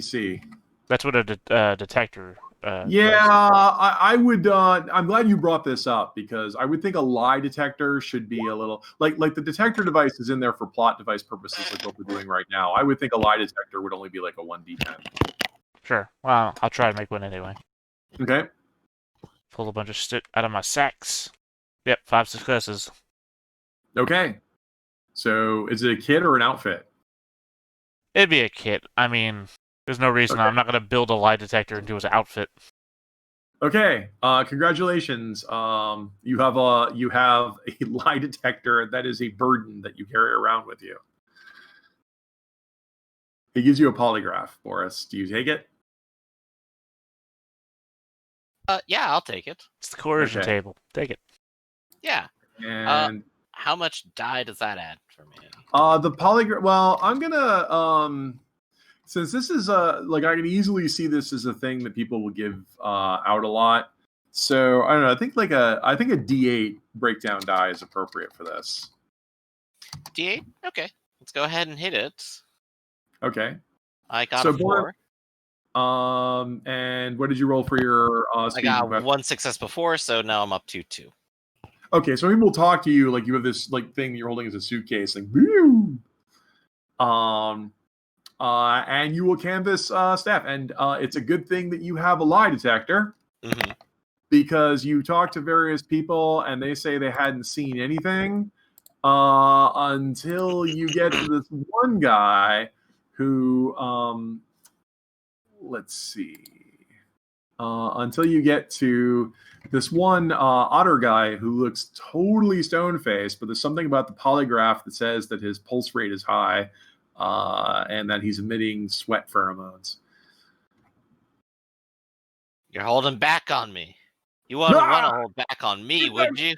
me see. That's what a detector. Yeah, does. I would. I'm glad you brought this up because I would think a lie detector should be a little like the detector device is in there for plot device purposes, like what we're doing right now. I would think a lie detector would only be like a 1d10. Sure. Well, I'll try to make one anyway. Okay. Pull a bunch of shit out of my sacks. Yep, 5 successes. Okay. So is it a kit or an outfit? It'd be a kit. I mean, there's no reason Okay. I'm not going to build a lie detector into his outfit. Okay. Congratulations. You have a lie detector that is a burden that you carry around with you. It gives you a polygraph, Boris. Do you take it? Yeah, I'll take it. It's the coercion Okay. table. Take it. Yeah. And How much die does that add for me? the polygraph. Well, I'm gonna since this is like I can easily see this as a thing that people will give out a lot. So I don't know. I think a D8 breakdown die is appropriate for this. D8? Okay. Let's go ahead and hit it. Okay. I got So a 4. And what did you roll for your I speed? got 1 success before, so now I'm up to 2. Okay, so people talk to you like you have this like thing you're holding as a suitcase, like boom. And you will canvas staff, and it's a good thing that you have a lie detector Mm-hmm. because you talk to various people and they say they hadn't seen anything until you get to this one guy who let's see. Until you get to this one otter guy who looks totally stone-faced, but there's something about the polygraph that says that his pulse rate is high and that he's emitting sweat pheromones. You're holding back on me. You wouldn't want to hold back on me, would you?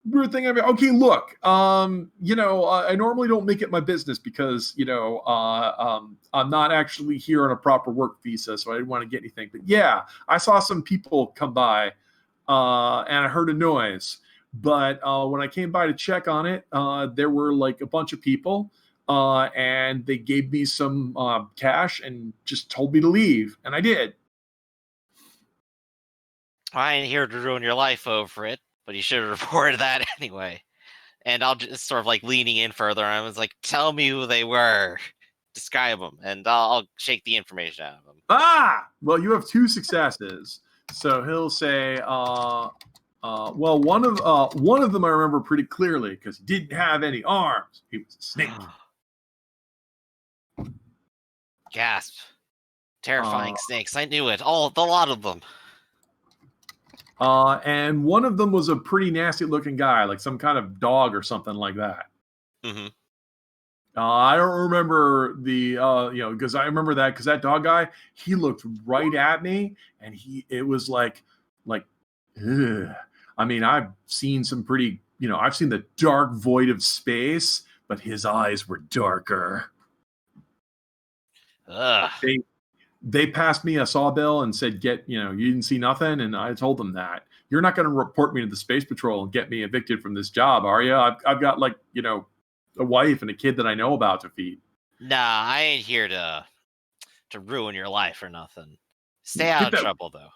Weird thing. I mean, okay, look. I normally don't make it my business because I'm not actually here on a proper work visa, so I didn't want to get anything. But yeah, I saw some people come by, and I heard a noise. But when I came by to check on it, there were like a bunch of people, and they gave me some cash and just told me to leave, and I did. I ain't here to ruin your life over it, but you should have reported that anyway. And I'll just sort of like leaning in further. I was like, tell me who they were. Describe them, and I'll shake the information out of them. Well, you have 2 successes. So he'll say, well, one of them I remember pretty clearly because he didn't have any arms. He was a snake. Gasp. Terrifying snakes. I knew it. The lot of them. And one of them was a pretty nasty looking guy, like some kind of dog or something like that. Mm-hmm. I don't remember because I remember that because that dog guy, he looked right at me and it was like, ugh. I mean, I've seen some pretty, I've seen the dark void of space, but his eyes were darker. Ugh. They passed me a sawbill and said, you didn't see nothing. And I told them that you're not going to report me to the Space Patrol and get me evicted from this job, are you? I've got a wife and a kid that I know about to feed. Nah, I ain't here to ruin your life or nothing. Stay out of trouble, though.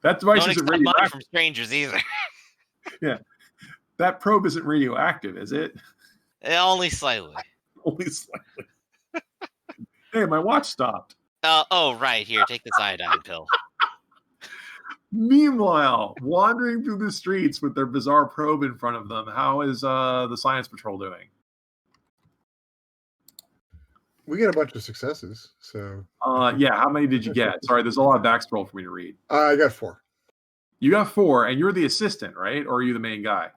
That device Don't isn't accept money radioactive from strangers either. Yeah. That probe isn't radioactive, is it? Only slightly. Only slightly. Hey, my watch stopped. Oh, right. Here, take this iodine pill. Meanwhile, wandering through the streets with their bizarre probe in front of them, how is the Science Patrol doing? We get a bunch of successes, so... yeah, how many did you get? Sorry, there's a lot of backscroll for me to read. I got 4. You got 4, and you're the assistant, right? Or are you the main guy?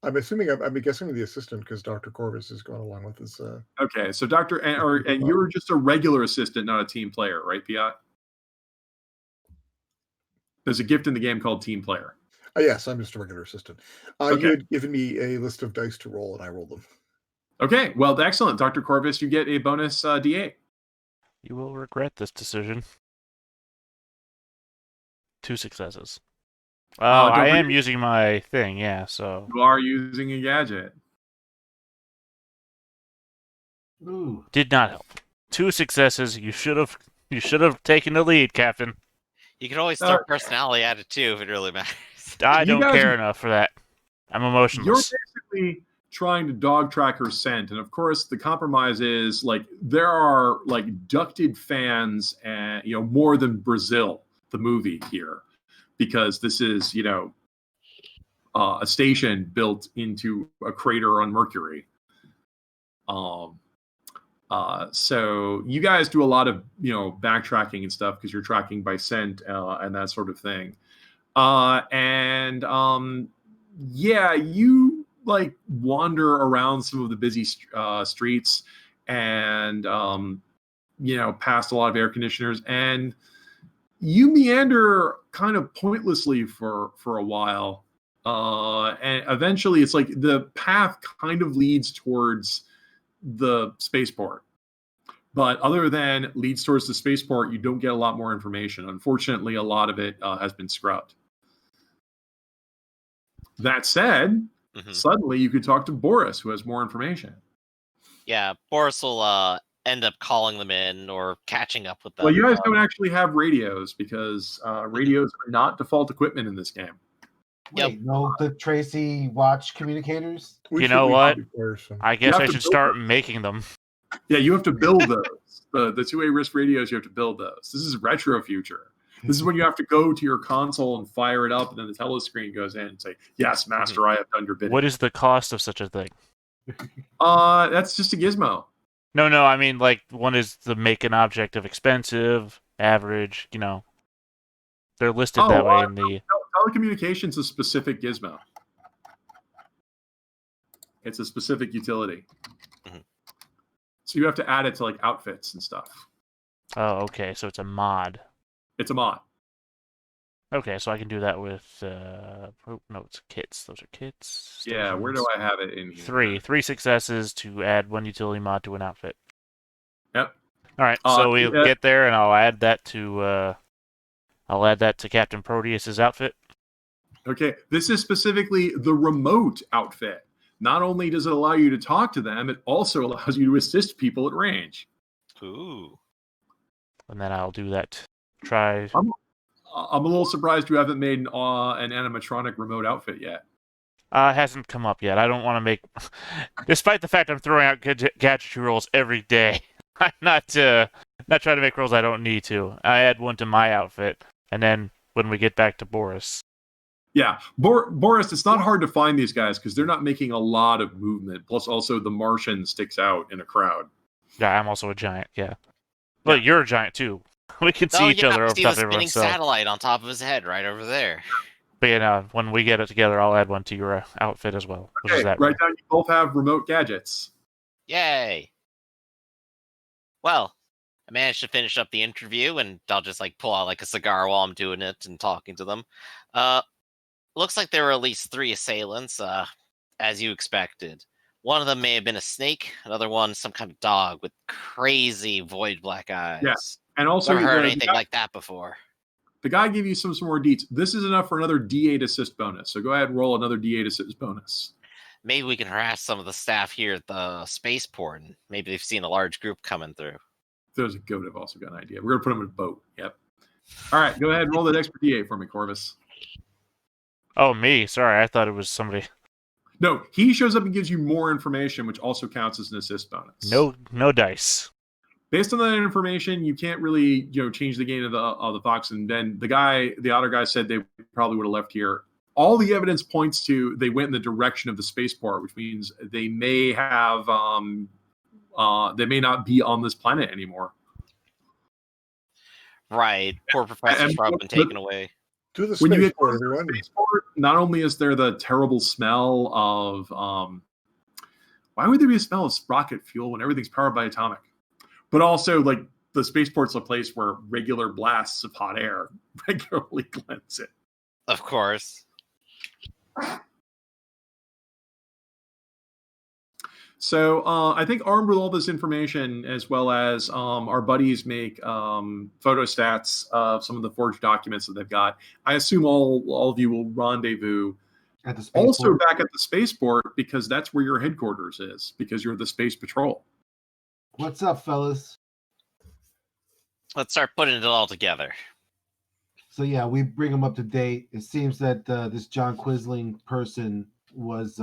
I'm guessing the assistant because Dr. Corvus is going along with his... Okay, so and you're just a regular assistant, not a team player, right, Piat? There's a gift in the game called Team Player. Yes, I'm just a regular assistant. Okay. You had given me a list of dice to roll, and I rolled them. Okay, well, excellent. Dr. Corvus, you get a bonus D8. You will regret this decision. 2 successes. Oh, I am using my thing, yeah, so... You are using a gadget. Ooh. Did not help. 2 successes, you should have You should have taken the lead, Captain. You can always throw personality at it too if it really matters. I You don't guys care are- enough for that. I'm You're emotionless. basically trying to dog track her scent, and of course, the compromise is like there are like ducted fans, and more than Brazil, the movie here, because this is a station built into a crater on Mercury. So you guys do a lot of backtracking and stuff because you're tracking by scent and that sort of thing. You like wander around some of the busy streets and past a lot of air conditioners, and you meander kind of pointlessly for a while. And eventually it's like the path kind of leads towards the spaceport. But other than leads towards the spaceport, you don't get a lot more information. Unfortunately, a lot of it has been scrubbed. That said, suddenly you could talk to Boris, who has more information. Yeah, Boris will end up calling them in or catching up with them. Well, you guys don't actually have radios because radios are not default equipment in this game. Wait, no Dick Tracy watch communicators? You know what? I guess I should start making them. Yeah, you have to build those. The two-way wrist radios, you have to build those. This is retro future. This is when you have to go to your console and fire it up, and then the telescreen goes in and say, "Yes, master, I have done your bidding." What is the cost of such a thing? That's just a gizmo. No, I mean, like, one is the make an object of expensive, average, They're listed that way in the... Telecommunications is a specific gizmo. It's a specific utility. So you have to add it to, like, outfits and stuff. Oh, okay, so it's a mod. It's a mod. Okay, so I can do that with... no, it's kits. Those are kits. Yeah, where do I have it in here? Three successes to add one utility mod to an outfit. Yep. All right, so we'll get there, and I'll add that to Captain Proteus's outfit. Okay, this is specifically the remote outfit. Not only does it allow you to talk to them, it also allows you to assist people at range. Ooh. And then I'll do that. Try. I'm a little surprised you haven't made an animatronic remote outfit yet. It hasn't come up yet. I don't want to make... Despite the fact I'm throwing out gadgetry rolls every day, I'm not trying to make rolls I don't need to. I add one to my outfit, and then when we get back to Boris... Yeah, Boris, it's not hard to find these guys because they're not making a lot of movement. Plus, also, the Martian sticks out in a crowd. Yeah, I'm also a giant, yeah. But you're a giant, too. We can see each other over top of everyone. The spinning satellite on top of his head right over there. But when we get it together, I'll add one to your outfit as well. Okay, right now you both have remote gadgets. Yay! Well, I managed to finish up the interview, and I'll just pull out a cigar while I'm doing it and talking to them. Looks like there were at least 3 assailants, as you expected. One of them may have been a snake, another one some kind of dog with crazy void black eyes. Yes, and also never heard anything like that before. The guy gave you some more deets. This is enough for another D8 assist bonus. So go ahead and roll another D8 assist bonus. Maybe we can harass some of the staff here at the spaceport, and maybe they've seen a large group coming through. There's a goat. I've also got an idea. We're going to put them in a boat. Yep. All right, go ahead and roll that extra D8 for me, Corvus. Oh, me. Sorry, I thought it was somebody. No, he shows up and gives you more information, which also counts as an assist bonus. No dice. Based on that information, you can't really, change the game of the Fox. And then the other guy said they probably would have left here. All the evidence points to they went in the direction of the spaceport, which means they may have, they may not be on this planet anymore. Right. Poor Professor Sharp been taken away. To the When you get spaceport, to the everyone. spaceport, not only is there the terrible smell of, why would there be a smell of rocket fuel when everything's powered by atomic? But also, the spaceport's a place where regular blasts of hot air regularly cleanse it. Of course. So I think armed with all this information, as well as our buddies make photostats of some of the forged documents that they've got, I assume all of you will rendezvous At the spaceport. also back at the spaceport, because that's where your headquarters is, because you're the Space Patrol. What's up, fellas? let's start putting it all together. So yeah, we bring him up to date. It seems that this John Quisling person was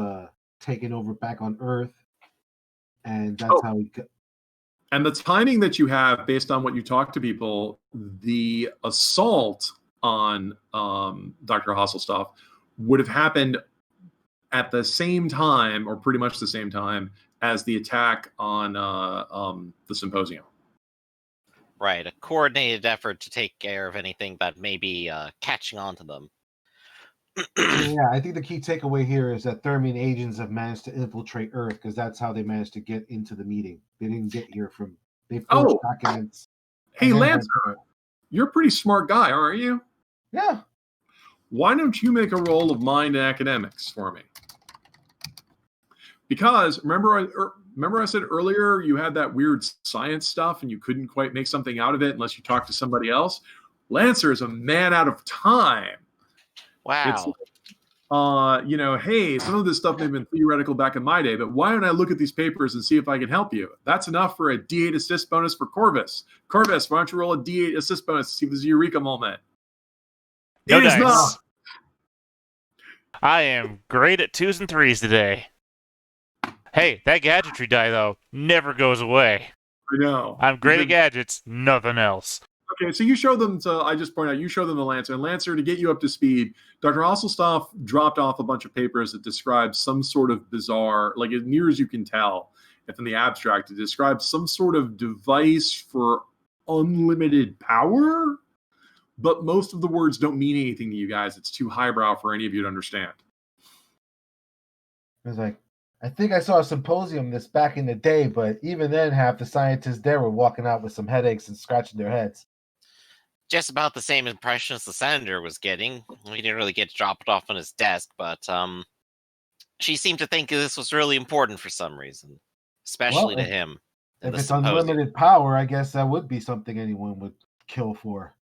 taken over back on Earth, and that's how he got. And the timing that you have, based on what you talk to people, the assault on Dr. Hasselstoff would have happened at the same time, or pretty much the same time, as the attack on the symposium. Right, a coordinated effort to take care of anything that may be catching on to them. Yeah, I think the key takeaway here is that Thermian agents have managed to infiltrate Earth, because that's how they managed to get into the meeting. They didn't get here from... They forged documents. Hey, Lancer, you're a pretty smart guy, aren't you? Yeah. Why don't you make a roll of mind and academics for me? Because remember I said earlier you had that weird science stuff and you couldn't quite make something out of it unless you talked to somebody else? Lancer is a man out of time. Wow. It's, hey, some of this stuff may have been theoretical back in my day, but why don't I look at these papers and see if I can help you? That's enough for a D8 assist bonus for Corvus. Corvus, why don't you roll a D8 assist bonus to see if there's a Eureka moment? No it is dice. not. I am great at 2s and 3s today. Hey, that gadgetry die, though, never goes away. I know. I'm great at gadgets, nothing else. Okay, so you show them I just point out, you show them the Lancer. And Lancer, to get you up to speed, Dr. Hasselstoff dropped off a bunch of papers that describe some sort of bizarre, like as near as you can tell, if in the abstract, it describes some sort of device for unlimited power, but most of the words don't mean anything to you guys. It's too highbrow for any of you to understand. I was like, I think I saw a symposium this back in the day, but even then, half the scientists there were walking out with some headaches and scratching their heads. Just about the same impression as the senator was getting. He didn't really get dropped off on his desk, but she seemed to think this was really important for some reason, especially to him. If it's unlimited power, I guess that would be something anyone would kill for.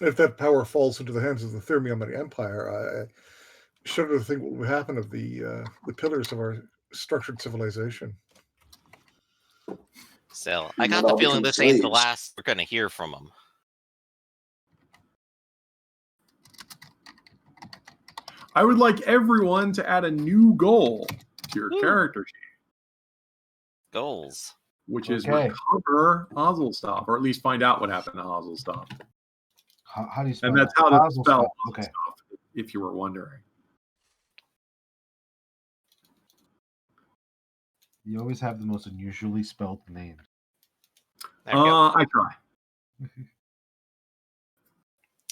If that power falls into the hands of the Thermiumite Empire, I shudder to think what would happen of the pillars of our structured civilization. So, I got the feeling this ain't the last we're going to hear from them. I would like everyone to add a new goal to your character sheet. Goals. Which is recover Hasselstoff, or at least find out what happened to Hasselstoff. How do you spell And that's that? how to spell Okay. Hasselstoff, if you were wondering. You always have the most unusually spelled names. I try.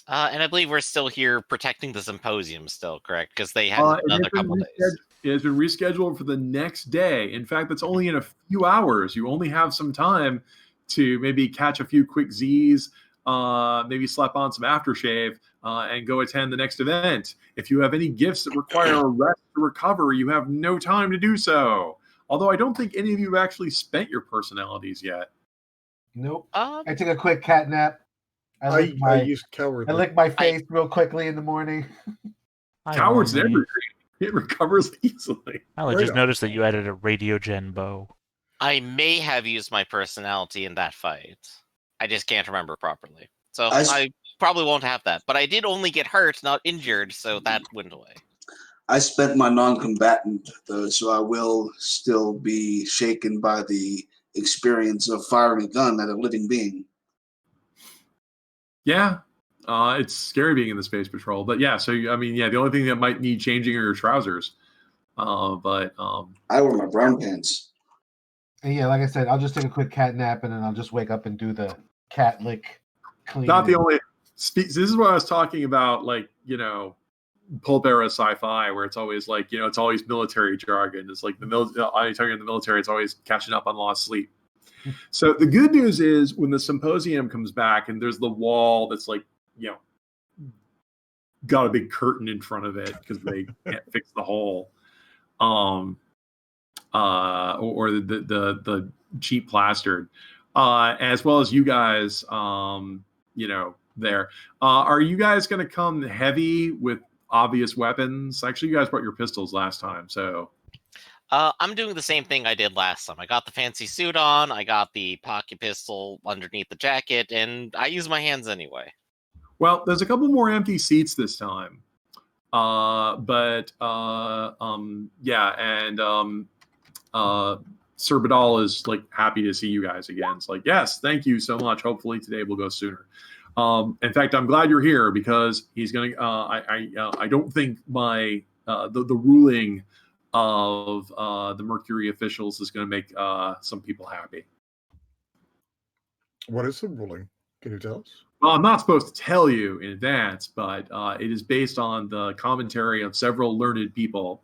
And I believe we're still here protecting the symposium still, correct? Because they had another couple days. It has been rescheduled for the next day. In fact, that's only in a few hours. You only have some time to maybe catch a few quick Z's, maybe slap on some aftershave, and go attend the next event. If you have any gifts that require a rest to recover, you have no time to do so. Although I don't think any of you have actually spent your personalities yet. Nope. I took a quick cat nap. I used coward. I lick my face real quickly in the morning. Cowards never. It recovers easily. I just noticed that you added a radio gen bow. I may have used my personality in that fight. I just can't remember properly. So I probably won't have that. But I did only get hurt, not injured, so that went away. I spent my non-combatant, though, so I will still be shaken by the experience of firing a gun at a living being. Yeah, it's scary being in the Space Patrol. But yeah, so, I mean, yeah, the only thing that might need changing are your trousers. But I wear my brown pants. And yeah, like I said, I'll just take a quick cat nap and then I'll just wake up and do the cat lick clean. Not the only... This is what I was talking about, like, you know, pulp era sci-fi, where it's always like, you know, it's always military jargon. It's like the talking in the military, it's always catching up on lost sleep. So the good news is when the symposium comes back and there's the wall that's like, you know, got a big curtain in front of it because they can't fix the hole, or the cheap plastered, as well as you guys, you know, there. Are you guys going to come heavy with obvious weapons? Actually, you guys brought your pistols last time, so. I'm doing the same thing I did last time. I got the fancy suit on, I got the pocket pistol underneath the jacket, and I use my hands anyway. Well, there's a couple more empty seats this time. Sir Badal is like happy to see you guys again. It's like, yes, thank you so much. Hopefully today will go sooner. In fact, I'm glad you're here because he's going to. I don't think my the ruling of the Mercury officials is going to make some people happy. What is the ruling? Can you tell us? Well, I'm not supposed to tell you in advance, but it is based on the commentary of several learned people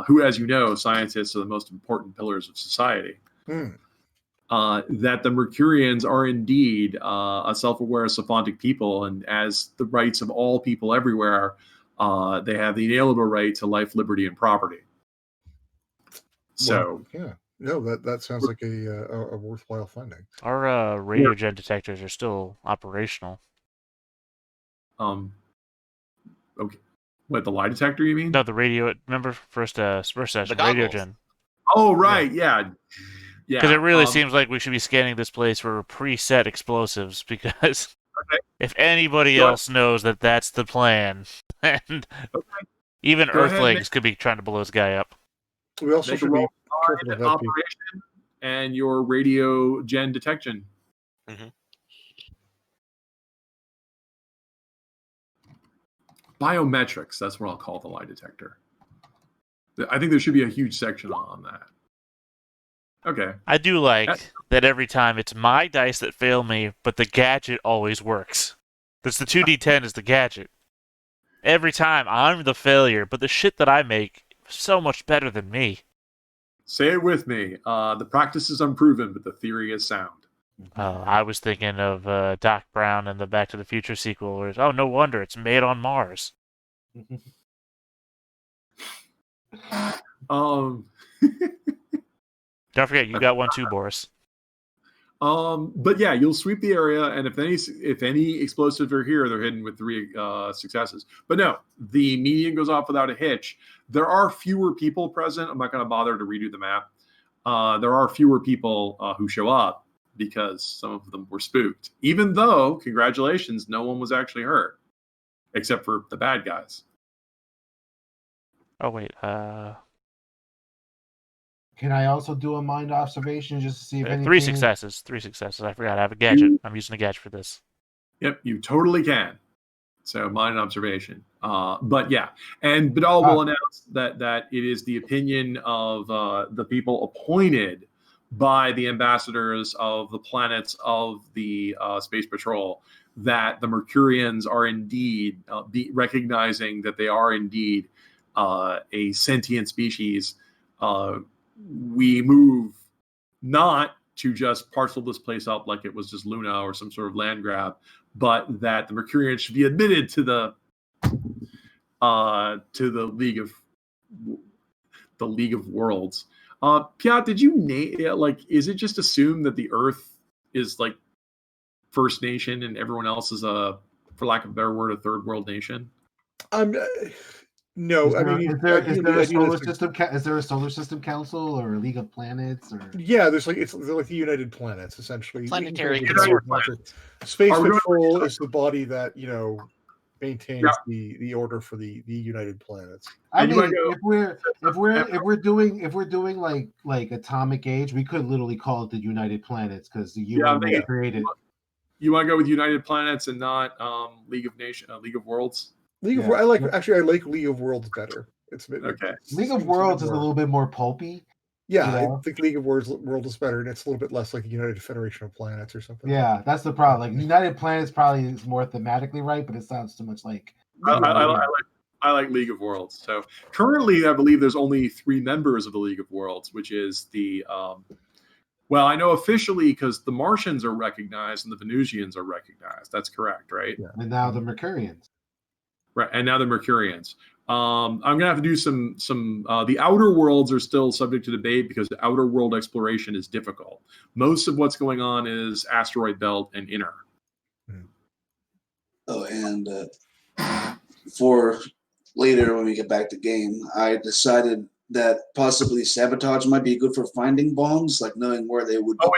who, as you know, scientists are the most important pillars of society. That the Mercurians are indeed a self-aware, saphantic people, and as the rights of all people everywhere, they have the inalienable right to life, liberty, and property. So, yeah, no, that sounds like a worthwhile finding. Our radio gen detectors are still operational. Okay. What, the lie detector, you mean? No, the radio. Remember first session, radio gen. Oh, right, yeah. Because it really seems like we should be scanning this place for preset explosives, because if anybody else knows that that's the plan, and even Earthlings could be trying to blow this guy up. We also should be careful of that operation and your radio gen detection. Biometrics, that's what I'll call the lie detector. I think there should be a huge section on that. Okay. I do like that every time it's my dice that fail me, but the gadget always works. That's the 2d10 is the gadget. Every time I'm the failure, but the shit that I make is so much better than me. Say it with me. The practice is unproven, but the theory is sound. I was thinking of Doc Brown and the Back to the Future sequel, where no wonder it's made on Mars. Don't forget, you got one too, Boris. But yeah, you'll sweep the area, and if any explosives are here, they're hidden with 3 successes. But no, the median goes off without a hitch. There are fewer people present. I'm not going to bother to redo the map. There are fewer people who show up because some of them were spooked. Even though, congratulations, no one was actually hurt, except for the bad guys. Oh wait, Can I also do a mind observation just to see if anything... 3 successes. 3 successes. I forgot. I have a gadget. I'm using a gadget for this. Yep, you totally can. So mind observation. But yeah, and Badal will announce that it is the opinion of the people appointed by the ambassadors of the planets of the Space Patrol that the Mercurians are indeed recognizing that they are indeed a sentient species. We move not to just parcel this place up like it was just Luna or some sort of land grab, but that the Mercurians should be admitted to the League of Worlds. Piat, did you name is it just assumed that the Earth is like First Nation and everyone else is for lack of a better word, a third world nation? No, is there a solar system? Is there a solar system council or a League of Planets? Or yeah, they're like the United Planets essentially. Planetary Space Patrol is the body that maintains the order for the United Planets. I mean, if we're doing like Atomic Age, we could literally call it the United Planets because the UN created. You want to go with United Planets and not League of Worlds? I like League of Worlds better. It's okay. League of Worlds is a little bit more pulpy. Yeah, I think League of World is better, and it's a little bit less like a United Federation of Planets or something. Yeah, that's the problem. Like United Planets probably is more thematically right, but it sounds too much like. I like League of Worlds. So currently, I believe there's only 3 members of the League of Worlds, which is the. Well, I know officially because the Martians are recognized and the Venusians are recognized. That's correct, right? Yeah. And now the Mercurians. Right, and now the Mercurians. I'm gonna have to do some. The outer worlds are still subject to debate because the outer world exploration is difficult. Most of what's going on is asteroid belt and inner. Oh, and for later when we get back to game, I decided that possibly sabotage might be good for finding bombs, like knowing where they would. Oh,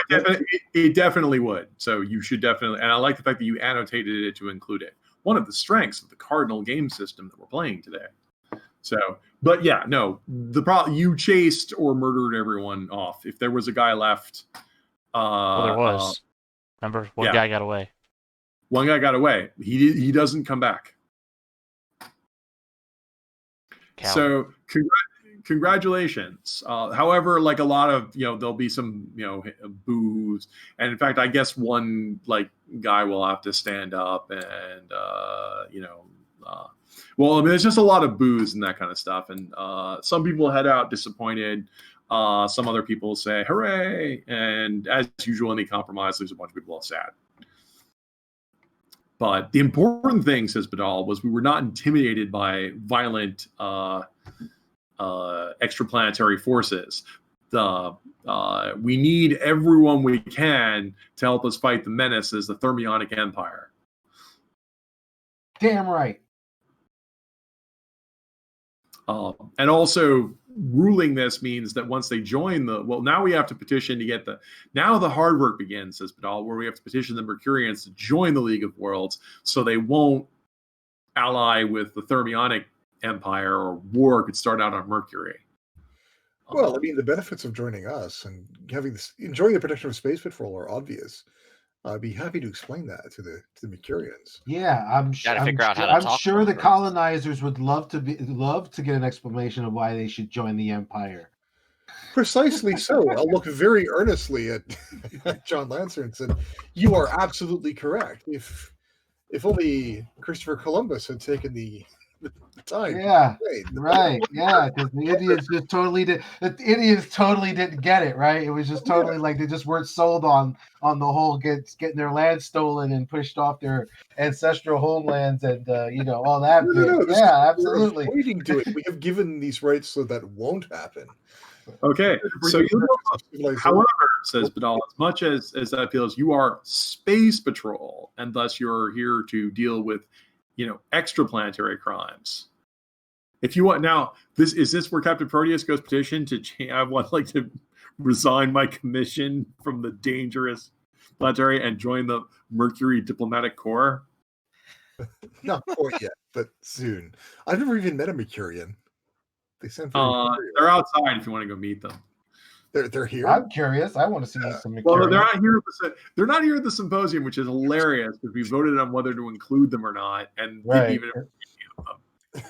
it definitely would. So you should definitely, and I like the fact that you annotated it to include it. One of the strengths of the Cardinal game system that we're playing today. So, but yeah, no, the problem, you chased or murdered everyone off. If there was a guy left, Well, there was. Remember, one guy got away. One guy got away. He doesn't come back. Coward. So congratulations. However, like a lot of, there'll be some, boos. And in fact, I guess one guy will have to stand up and, well, I mean, there's just a lot of boos and that kind of stuff. And some people head out disappointed. Some other people say, hooray. And as usual, any compromise, there's a bunch of people all sad. But the important thing, says Badal, was we were not intimidated by violent extraplanetary forces. We need everyone we can to help us fight the menaces, the Thermionic Empire. Damn right. And also, ruling this means that once they join now we have to petition to get now the hard work begins, says Badal, where we have to petition the Mercurians to join the League of Worlds so they won't ally with the Thermionic Empire, or war could start out on Mercury. Well, I mean, the benefits of joining us and enjoying the protection of Space Patrol are obvious. I'd be happy to explain that to the Mercurians. Yeah, I'm sure the colonizers would love to get an explanation of why they should join the Empire. Precisely so. I'll look very earnestly at John Lancer and said, "You are absolutely correct. If only Christopher Columbus had taken the time." Yeah, right. Yeah, because the Indians just totally did. The Indians totally didn't get it. Right. It was just totally like they just weren't sold on the whole getting their land stolen and pushed off their ancestral homelands and all that. No, yeah, absolutely. We're avoiding to it. We have given these rights so that won't happen. Okay, so however, says Badal, as much as that feels, you are Space Patrol, and thus you're here to deal with extraplanetary crimes. If you want, now is this where Captain Proteus goes petition to I would like to resign my commission from the dangerous planetary and join the Mercury Diplomatic Corps? Not quite yet, but soon. I've never even met a Mercurian. They sent. They're outside if you want to go meet them. They're here. I'm curious. I want to see some Mercurians. Well, they're not here. They're not here at the symposium, which is hilarious because we voted on whether to include them or not, and didn't even.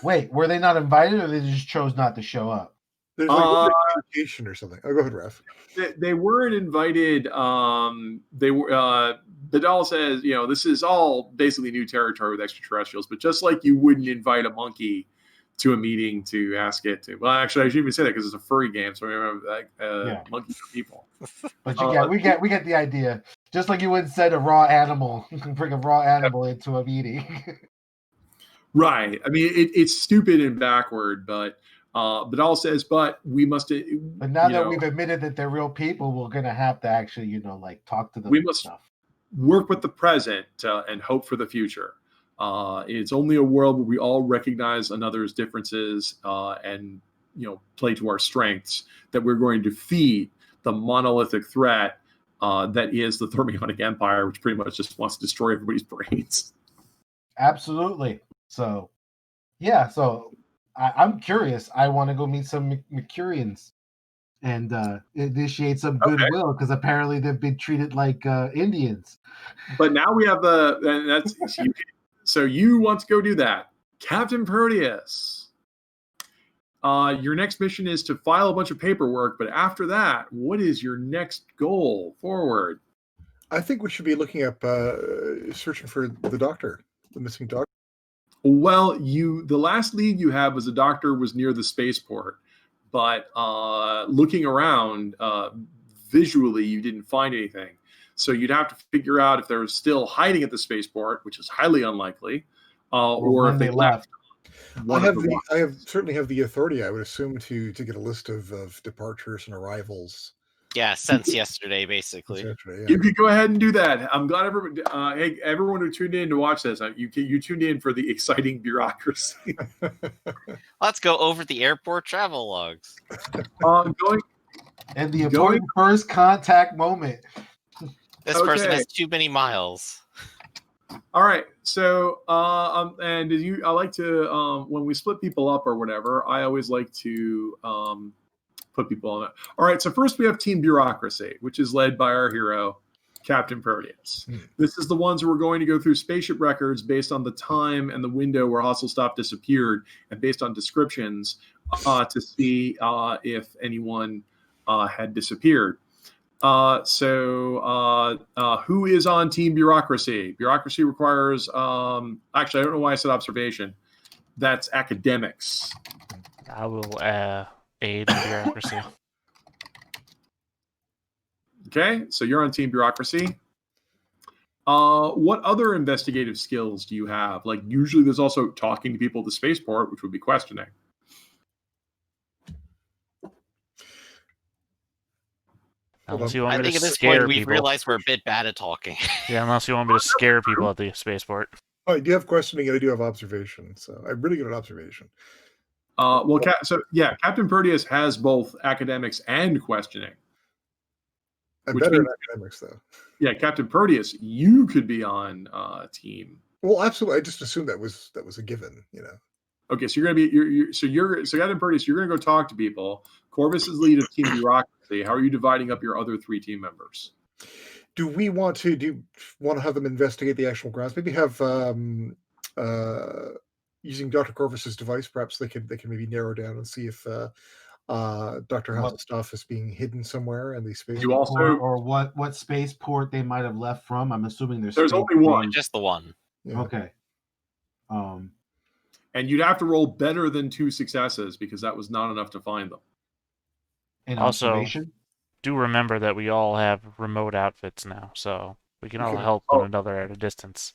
Wait, were they not invited, or they just chose not to show up? There's like education or something. Oh, go ahead, Raf. They weren't invited. They were. Badal says, this is all basically new territory with extraterrestrials, but just like you wouldn't invite a monkey to a meeting to ask it to. Well, actually, I shouldn't even say that because it's a furry game, so we have monkeys for people. But we get the idea. Just like you wouldn't send a raw animal, you can bring a raw animal into a meeting. Right. I mean, it's stupid and backward, but Badal says, but we must. But now that we've admitted that they're real people, we're gonna have to actually, talk to them. We must work with the present and hope for the future. It's only a world where we all recognize another's differences and play to our strengths that we're going to defeat the monolithic threat that is the Thermionic Empire, which pretty much just wants to destroy everybody's brains. Absolutely. So, yeah. So I'm curious. I want to go meet some Mercurians and initiate some goodwill because apparently they've been treated like Indians. But now we have so you want to go do that. Captain Proteus, your next mission is to file a bunch of paperwork, but after that, what is your next goal forward? I think we should be looking up, searching for the missing doctor. Well, the last lead you had was a doctor was near the spaceport, but looking around visually, you didn't find anything. So you'd have to figure out if they're still hiding at the spaceport, which is highly unlikely, or if they left. I certainly have the authority, I would assume, to get a list of departures and arrivals Yeah, since yesterday, basically. You could go ahead and do that. I'm glad everyone, hey, everyone who tuned in to watch this, you tuned in for the exciting bureaucracy. Let's go over the airport travel logs. And the important first contact moment. This person has too many miles. All right. So, and I like to, when we split people up or whatever, I always like to put people on it. All right. So first we have Team Bureaucracy, which is led by our hero, Captain Proteus. This is the ones who are going to go through spaceship records based on the time and the window where hostile stop disappeared, and based on descriptions to see if anyone had disappeared. So who is on Team Bureaucracy? Bureaucracy requires, actually, I don't know why I said observation. That's academics. I will aid in bureaucracy. Okay, so you're on Team Bureaucracy. What other investigative skills do you have? Like, usually there's also talking to people at the spaceport, which would be questioning. Unless you want I me think to at this scare point we've people. realized we're a bit bad at talking. Yeah, unless you want me to scare people at the spaceport. I do have questioning and I do have observation, so I'm really good at observation. Captain Proteus has both academics and questioning. I'm better at academics, though. Yeah, Captain Proteus, you could be on team. Well, absolutely. I just assumed that was a given, you know. Okay, so you're gonna be so Captain Proteus, you're gonna go talk to people. Corvus is lead of Team Bureaucracy. How are you dividing up your other 3 team members? Do we want to have them investigate the actual grounds? Maybe have using Dr. Corvus's device, perhaps they can maybe narrow down and see if Dr. House's stuff is being hidden somewhere in the space. You also or what spaceport they might have left from. I'm assuming there's only one. Just the one. Yeah. Okay. And you'd have to roll better than 2 successes because that was not enough to find them. And Also, observation? do remember that we all have remote outfits now, so we can all help one another at a distance.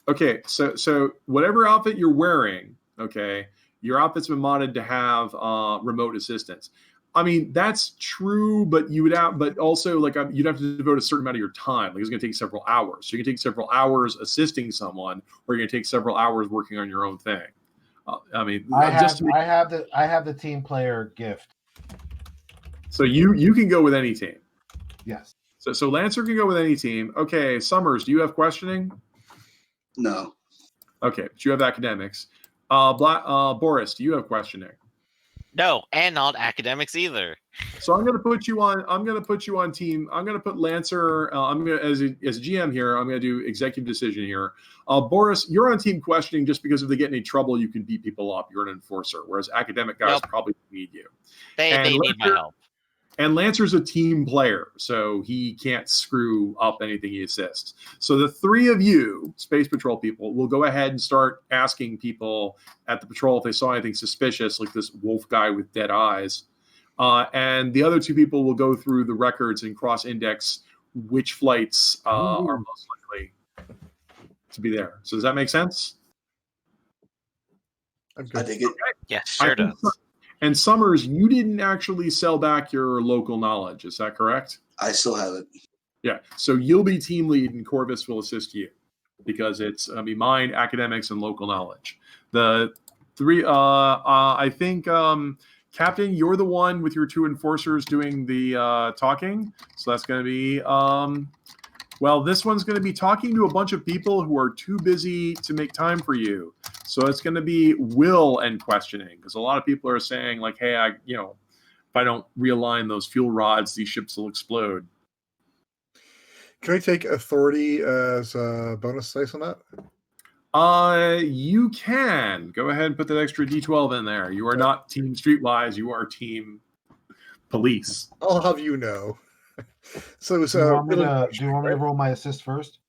Okay, so whatever outfit you're wearing, okay, your outfit's been modded to have remote assistance. I mean, that's true, but you'd have to devote a certain amount of your time. Like, it's going to take several hours. So you can take several hours assisting someone, or you're going to take several hours working on your own thing. I have the team player gift. So you can go with any team. Yes. So Lancer can go with any team. Okay, Summers, do you have questioning? No. Okay, but you have academics. Boris, do you have questioning? No, and not academics either. So I'm going to put you on team. I'm going to put Lancer. I'm going to, as GM here, I'm going to do executive decision here. Boris, you're on team questioning just because if they get in any trouble, you can beat people up. You're an enforcer, whereas academic guys probably need you. They need my help. And Lancer's a team player, so he can't screw up anything he assists. So the 3 of you, Space Patrol people, will go ahead and start asking people at the patrol if they saw anything suspicious, like this wolf guy with dead eyes. And the other 2 people will go through the records and cross-index which flights are most likely to be there. So does that make sense? I think it. Yeah, sure does. And Summers, you didn't actually sell back your local knowledge. Is that correct? I still have it. Yeah. So you'll be team lead and Corvus will assist you because it's mind, academics, and local knowledge. The 3, I think, Captain, you're the one with your 2 enforcers doing the talking. So that's going to be, this one's going to be talking to a bunch of people who are too busy to make time for you. So it's going to be will and questioning because a lot of people are saying like, hey, if I don't realign those fuel rods, these ships will explode. Can I take authority as a bonus dice on that? You can go ahead and put that extra D12 in there. You are not team Streetwise. You are team police. I'll have you know. So do you want me to roll my assist first?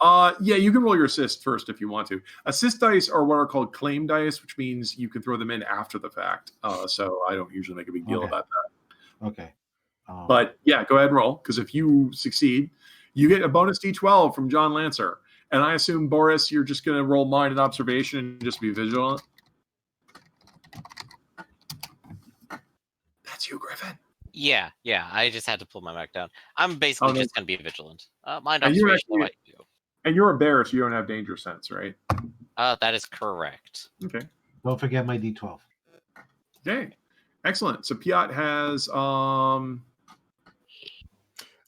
Yeah, you can roll your assist first if you want to. Assist dice are what are called claim dice, which means you can throw them in after the fact. So I don't usually make a big deal about that. Okay. But yeah, go ahead and roll, because if you succeed, you get a bonus D12 from John Lancer. And I assume, Boris, you're just going to roll mind and observation and just be vigilant. That's you, Griffin. Yeah. I just had to pull my back down. I'm basically Okay. just going to be vigilant. Mind And you're observation, though, I do. And you're a bear, so you don't have danger sense, right? That is correct. Okay. Don't forget my D12. Okay. Excellent. So Piat has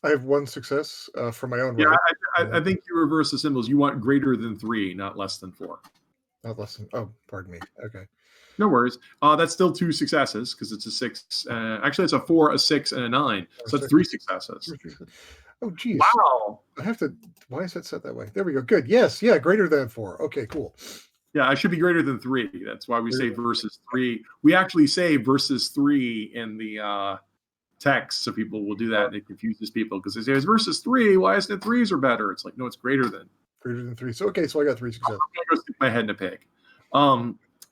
I have one success for my own yeah, right. I think you reverse the symbols. You want greater than 3, not less than 4. Not less than. Oh, pardon me. Okay. No worries. That's still 2 successes because it's a 6. Actually, it's a 4, a 6, and a 9. So it's 3 successes. Oh, geez. Wow. I have to. Why is that set that way? There we go. Good. Yes. Yeah. Greater than 4. Okay. Cool. Yeah, I should be greater than 3. That's why we say versus 3. We actually say versus 3 in the text, so people will do that, and it confuses people because they say it's versus 3. Why isn't it 3s are better? It's like, no, it's greater than. Greater than 3. So okay. So I got 3 successes. I'm gonna go stick my head in a pig.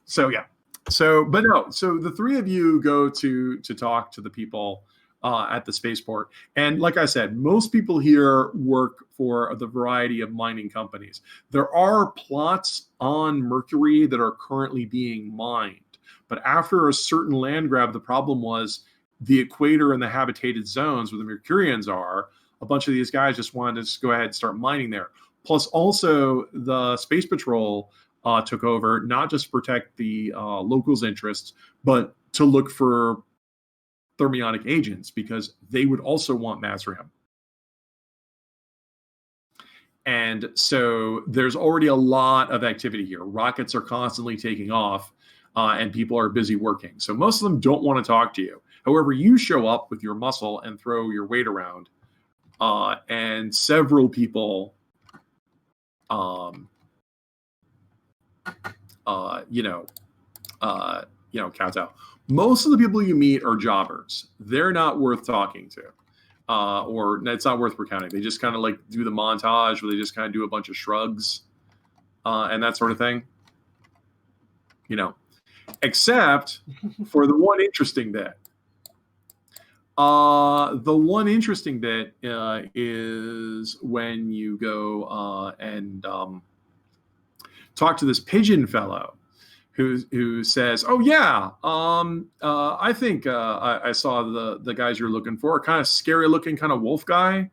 So yeah. So the 3 of you go to talk to the people at the spaceport, and like I said, most people here work for the variety of mining companies. There are plots on Mercury that are currently being mined, but after a certain land grab, the problem was the equator and the habitated zones where the Mercurians are. A bunch of these guys just wanted to just go ahead and start mining there. Plus, also the Space Patrol took over, not just to protect the locals' interests, but to look for thermionic agents because they would also want Mazrim. And so there's already a lot of activity here. Rockets are constantly taking off and people are busy working. So most of them don't want to talk to you. However, you show up with your muscle and throw your weight around and several people kowtow. Most of the people you meet are jobbers. They're not worth talking to, or it's not worth recounting. They just kind of like do the montage where they just kind of do a bunch of shrugs and that sort of thing. Except for the one interesting bit. The one interesting bit is when you go and talk to this pigeon fellow who says, "Oh yeah, I think I saw the guys you're looking for. Kind of scary looking, kind of wolf guy."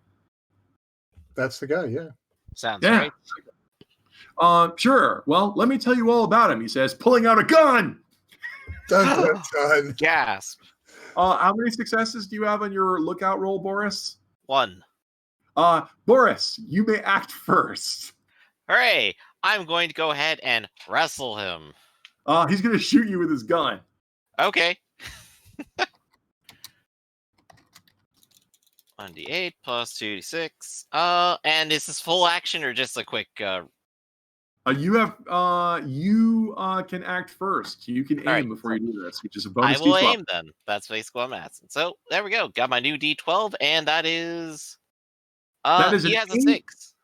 That's the guy. Yeah. Sounds right. Sure. Well, let me tell you all about him. He says, pulling out a gun. Dun, dun, dun. Gasp. How many successes do you have on your lookout roll, Boris? 1. Boris, you may act first. Hooray! I'm going to go ahead and wrestle him. He's going to shoot you with his gun. Okay. 1d8 plus 2d6. And is this full action or just a quick? You can act first. You can aim before you do this, which is a bonus. I will aim then. That's basically what I'm asking. So there we go. Got my new D12, and that is. He has a 6.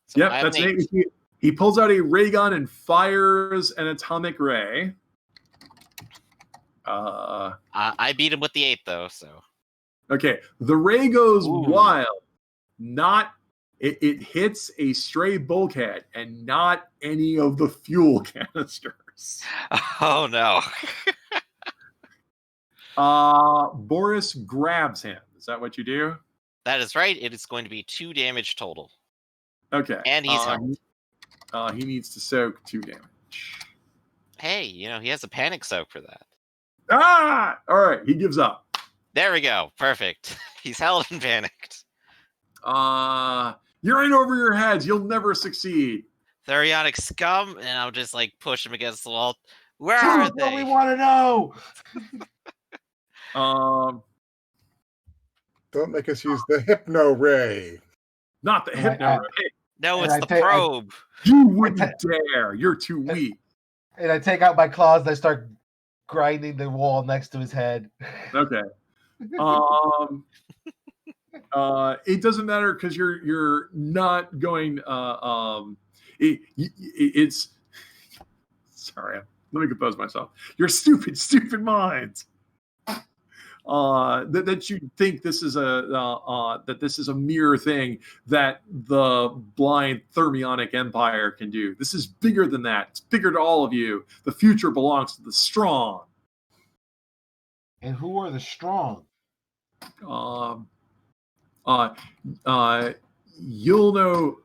So yep, that's an 8. He pulls out a ray gun and fires an atomic ray. I beat him with the 8 though, so. Okay, the ray goes wild. It hits a stray bulkhead and not any of the fuel canisters. Oh no. Boris grabs him. Is that what you do? That is right. It is going to be 2 damage total. Okay. And he's held. He needs to soak 2 damage. Hey, he has a panic soak for that. All right. He gives up. There we go. Perfect. He's held and panicked. You're in over your heads. You'll never succeed. Thermionic scum, and I'll just push him against the wall. Where are they? What we want to know. Don't make us use the hypno ray. Not the hypno ray. No, it's the probe. You wouldn't dare. You're too weak. And I take out my claws and I start grinding the wall next to his head. Okay. It doesn't matter because you're not going. It's sorry. Let me compose myself. Your stupid minds. That you think this is a mere thing that the blind thermionic empire can do. This is bigger than that. It's bigger to all of you. The future belongs to the strong. And who are the strong? Um, uh, uh, you'll know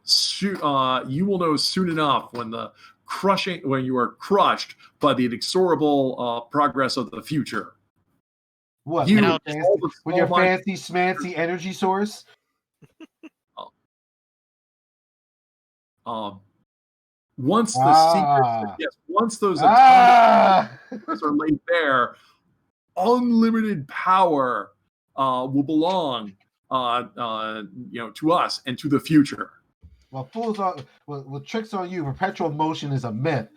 you will know soon enough when you are crushed by the inexorable progress of the future. What? You, with your fancy schmancy energy source? Once the secrets, once those atomic are laid bare, unlimited power will belong, to us and to the future. Well, tricks on you. Perpetual motion is a myth.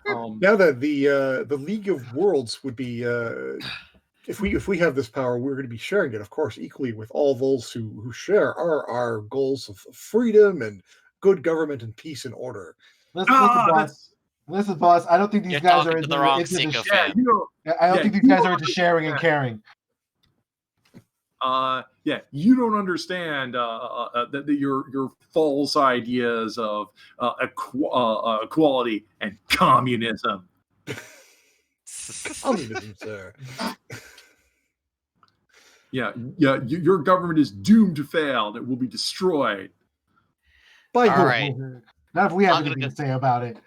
Now that the League of Worlds would be, if we have this power, we're going to be sharing it, of course, equally with all those who share our goals of freedom and good government and peace and order. Listen, boss. I don't think these guys are into the wrong the sycophant. I don't think these guys are into sharing and caring. You don't understand that your false ideas of equality and communism. Communism, sir. Your government is doomed to fail. And it will be destroyed. By All who? right. Not if we have anything to say about it.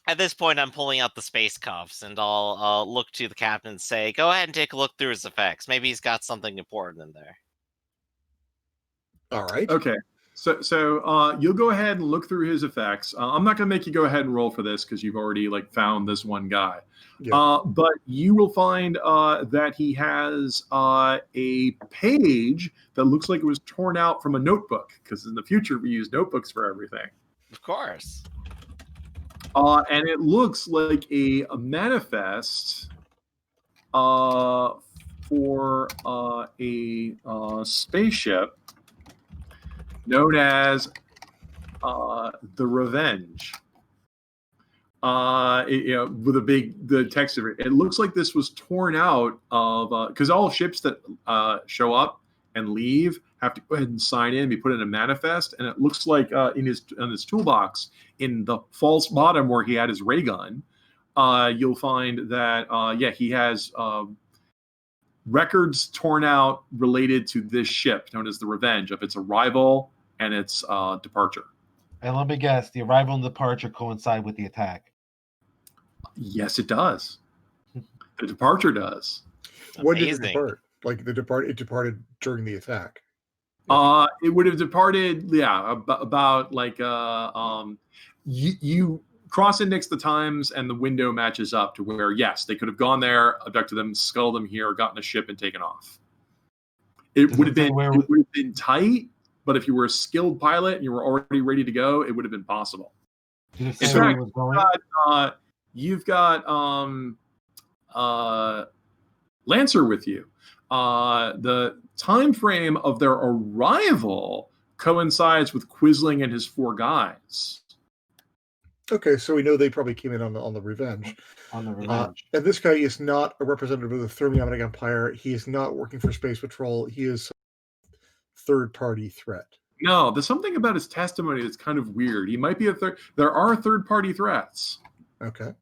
At this point, I'm pulling out the space cuffs, and I'll look to the captain and say, "Go ahead and take a look through his effects. Maybe he's got something important in there." All right. Okay. So you'll go ahead and look through his effects. I'm not going to make you go ahead and roll for this because you've already found this one guy. Yeah. But you will find that he has a page that looks like it was torn out from a notebook, because in the future we use notebooks for everything. Of course. And it looks like a manifest for a spaceship known as the Revenge. With the text of it. It looks like this was torn out of because all ships that show up and leave have to go ahead and sign in, be put in a manifest, and it looks like in his toolbox, in the false bottom where he had his ray gun, you'll find that he has records torn out related to this ship known as the Revenge, of its arrival and its departure. And let me guess, the arrival and departure coincide with the attack. Yes, it does. The departure does. When did it depart? It departed during the attack. It would have departed, about you cross-index the times and the window matches up to where, yes, they could have gone there, abducted them, sculled them here, gotten a ship and taken off. It would have been tight, but if you were a skilled pilot and you were already ready to go, it would have been possible. Did it say where it was going? You've got Lancer with you. The time frame of their arrival coincides with Quisling and his 4 guys. Okay, so we know they probably came in on the Revenge. On the Revenge. And this guy is not a representative of the Thermionic Empire. He is not working for Space Patrol. He is a third-party threat. No, there's something about his testimony that's kind of weird. He might be there are third-party threats. Okay.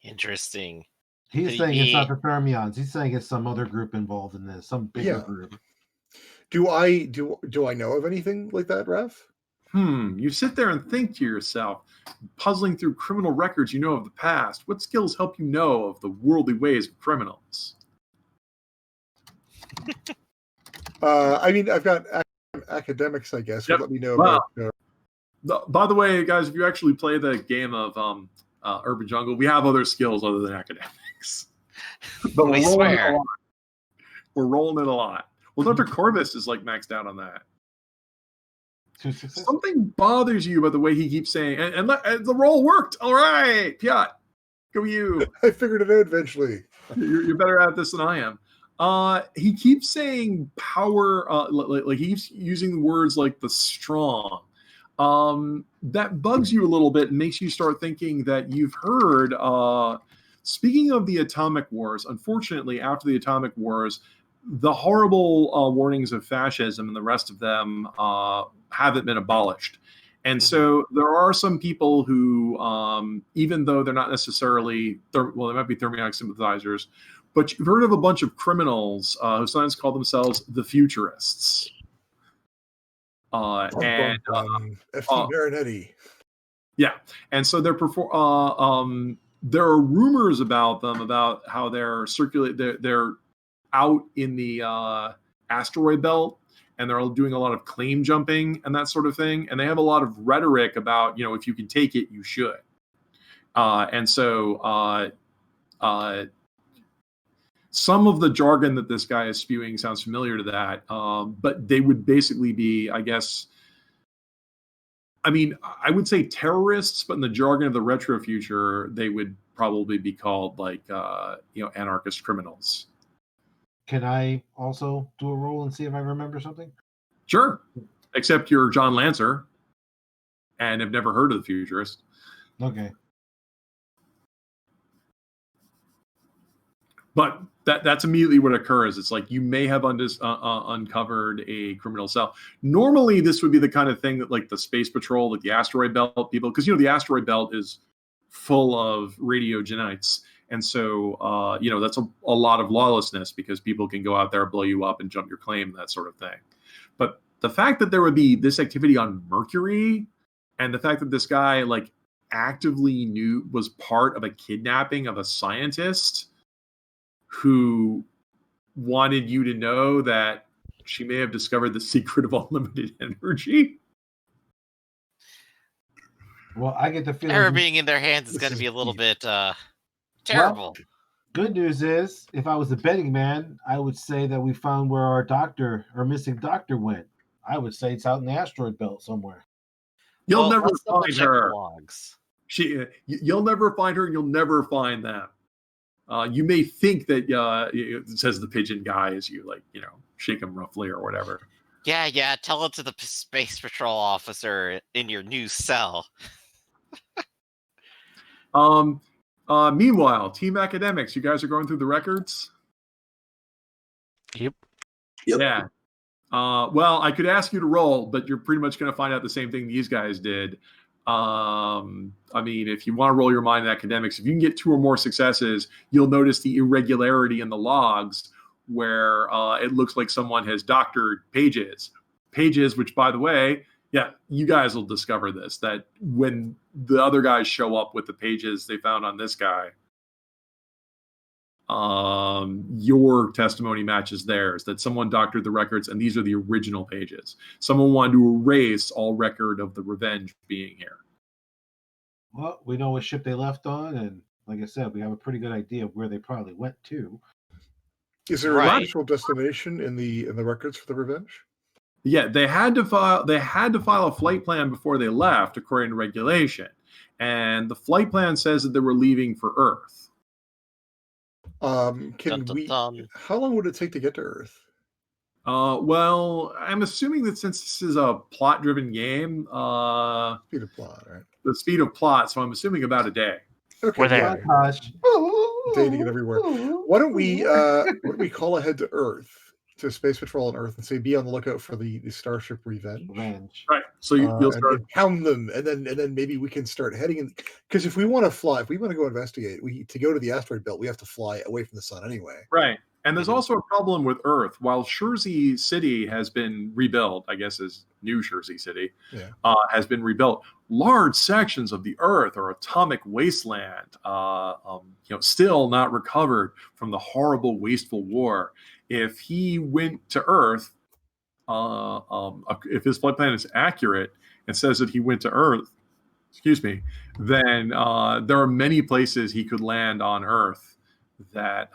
Interesting. He's saying it's not the Thermions. He's saying it's some other group involved in this, some bigger group. Do I know of anything like that, Rev? You sit there and think to yourself, puzzling through criminal records you know of the past. What skills help you know of the worldly ways of criminals? I mean, I've got academics, I guess. Yep. Let me know about. By the way, guys, if you actually play the game of Urban Jungle, we have other skills other than academics. But we're rolling it a lot. Well, Dr. Corvus is maxed out on that. Something bothers you about the way he keeps saying, and the roll worked. All right, Piat, go you. I figured it out eventually. You're better at this than I am. He keeps saying power, he keeps using words like the strong. That bugs you a little bit and makes you start thinking that you've heard, speaking of the atomic wars, unfortunately, after the atomic wars, the horrible warnings of fascism and the rest of them haven't been abolished. And so there are some people who, even though they're not necessarily, they might be thermodynamic sympathizers, but you've heard of a bunch of criminals who sometimes call themselves the Futurists. FT Marinetti. Yeah, and so there are rumors about them, about how they're they're out in the asteroid belt, and they're doing a lot of claim jumping and that sort of thing. And they have a lot of rhetoric about, if you can take it, you should. And so some of the jargon that this guy is spewing sounds familiar to that. But they would basically be, I guess, I would say terrorists, but in the jargon of the retro future, they would probably be called anarchist criminals. Can I also do a roll and see if I remember something? Sure. Except you're John Lancer and have never heard of the Futurist. Okay. But that's immediately what occurs. It's like you may have uncovered a criminal cell. Normally, this would be the kind of thing that, like, the Space Patrol, like the asteroid belt people, because the asteroid belt is full of radiogenites, and so that's a lot of lawlessness, because people can go out there, blow you up, and jump your claim, that sort of thing. But the fact that there would be this activity on Mercury, and the fact that this guy actively was part of a kidnapping of a scientist who wanted you to know that she may have discovered the secret of unlimited energy. Well, I get the feeling her being in their hands is going to be a little bit terrible. Well, good news is, if I was a betting man, I would say that we found where our missing doctor went. I would say it's out in the asteroid belt somewhere. You'll never find her. You'll never find her, and you'll never find them. You may think that it says the pigeon guy as you shake him roughly or whatever. Yeah. Tell it to the Space Patrol officer in your new cell. Meanwhile, Team Academics, you guys are going through the records? Yep. Yeah. Well, I could ask you to roll, but you're pretty much going to find out the same thing these guys did. If you want to roll your mind in academics, if you can get 2 or more successes, you'll notice the irregularity in the logs where it looks like someone has doctored pages, which, by the way, you guys will discover this, that when the other guys show up with the pages they found on this guy, your testimony matches theirs, that someone doctored the records, and these are the original pages. Someone wanted to erase all record of the Revenge being here. Well, we know what ship they left on, and like I said, we have a pretty good idea of where they probably went to. Is there an actual destination in the records for the Revenge? Yeah, they had to file a flight plan before they left, according to regulation, and the flight plan says that they were leaving for Earth. How long would it take to get to Earth? Well, I'm assuming that since this is a plot-driven game, speed of plot, right? The speed of plot. So I'm assuming about a day. Okay. Day to get everywhere. Why don't we call ahead to Earth, to Space Patrol on Earth, and say be on the lookout for the Starship Revenge. Right. So you'll start pound them, and then maybe we can start heading in. Because if we want to go investigate, to go to the asteroid belt, we have to fly away from the sun anyway. Right. And there's also a problem with Earth. While Jersey City has been rebuilt, I guess is New Jersey City, has been rebuilt, large sections of the Earth are atomic wasteland, still not recovered from the horrible, wasteful war. If he went to Earth, if his flight plan is accurate and says that he went to Earth, then there are many places he could land on Earth that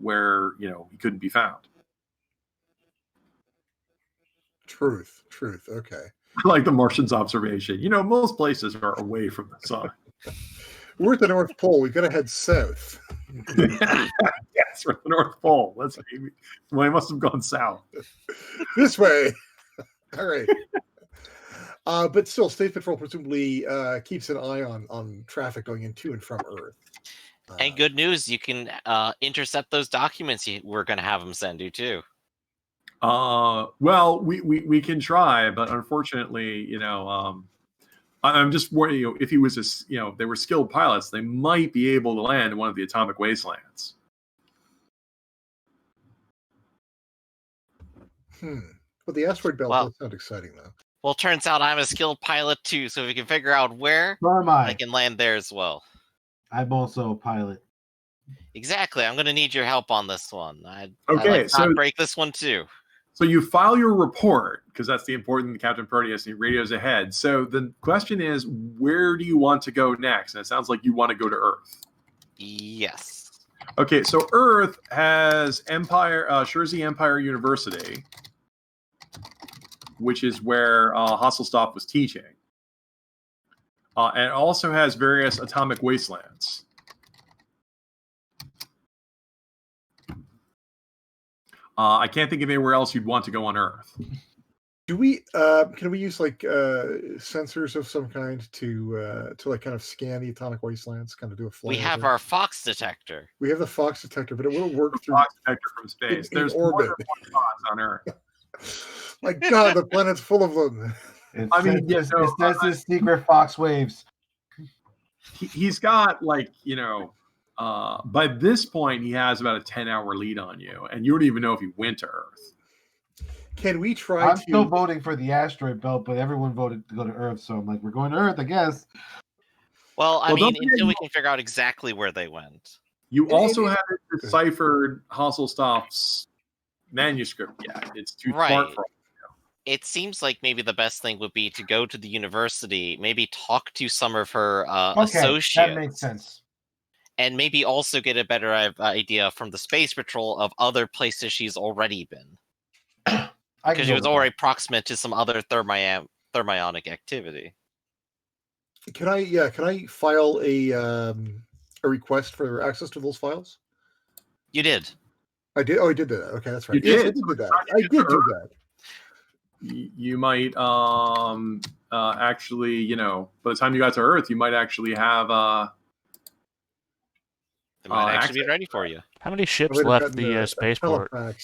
where he couldn't be found. Truth. Okay. Like the Martian's observation. Most places are away from the sun. We're at the North Pole. We've got to head south. Yes, we're at the North Pole. We must have gone south. This way. All right. But still, Space Patrol presumably keeps an eye on traffic going into and from Earth. And good news, you can intercept those documents we're going to have them send you too. Well, we can try, but unfortunately, I'm just warning you. If he was they were skilled pilots, they might be able to land in one of the atomic wastelands. Well, the asteroid belt does sound exciting, though. Well, turns out I'm a skilled pilot too, so if we can figure out where, So am I can land there as well. I'm also a pilot. Exactly. I'm going to need your help on this one. I'd Okay, like to so- not break this one too. So you file your report, because that's the important Captain Proteus, and he radios ahead. So the question is, where do you want to go next? And it sounds like you want to go to Earth. Yes. Okay, so Earth has Jersey Empire University, which is where Hasselstoff was teaching. And it also has various atomic wastelands. I can't think of anywhere else you'd want to go on Earth. Do we? Can we use like sensors of some kind to like kind of scan the atomic wastelands? Kind of do a fly. We have our Fox detector. We have the Fox detector, but it will work through Fox detector from space. in There's orbit. more than one Fox on Earth. My God, the planet's full of them. It I says his secret Fox waves. He's got by this point he has about a 10-hour lead on you, and you don't even know if he went to Earth. Can we try I'm still voting for the asteroid belt, but everyone voted to go to Earth, so I'm like, we're going to Earth, I guess. Well, I Well, mean, don't forget until we can figure out exactly where they went. You also haven't deciphered Hasselstoff's manuscript yet. It's too smart for It seems like maybe the best thing would be to go to the university, maybe talk to some of her associates. That makes sense. And maybe also get a better idea from the Space Patrol of other places she's already been. Because she was already proximate to some other thermionic activity. Can I file a request for access to those files? You did. I did. Oh, I did that. Okay, that's right. You did? Yes, I did do that. I did do that. You might actually, by the time you got to Earth, you might actually have It might actually be ready for you. How many ships left the spaceport? There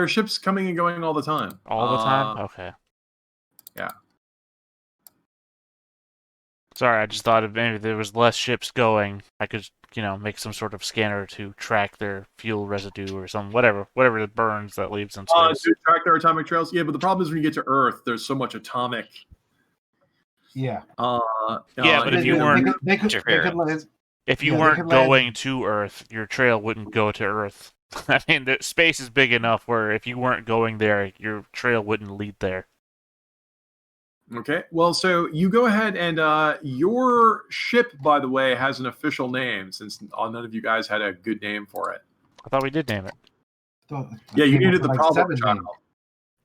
are ships coming and going all the time. All the time? Okay. Yeah. Sorry, I just thought if maybe there was less ships going, I could, make some sort of scanner to track their fuel residue or some whatever it burns that leaves in space. To track their atomic trails. Yeah, but the problem is when you get to Earth, there's so much atomic. Yeah. But if you weren't, if you weren't going to Earth, your trail wouldn't go to Earth. I mean, the space is big enough where if you weren't going there, your trail wouldn't lead there. Okay, well, so you go ahead and your ship, by the way, has an official name since none of you guys had a good name for it. I thought we did name it. Yeah, you needed the problem child.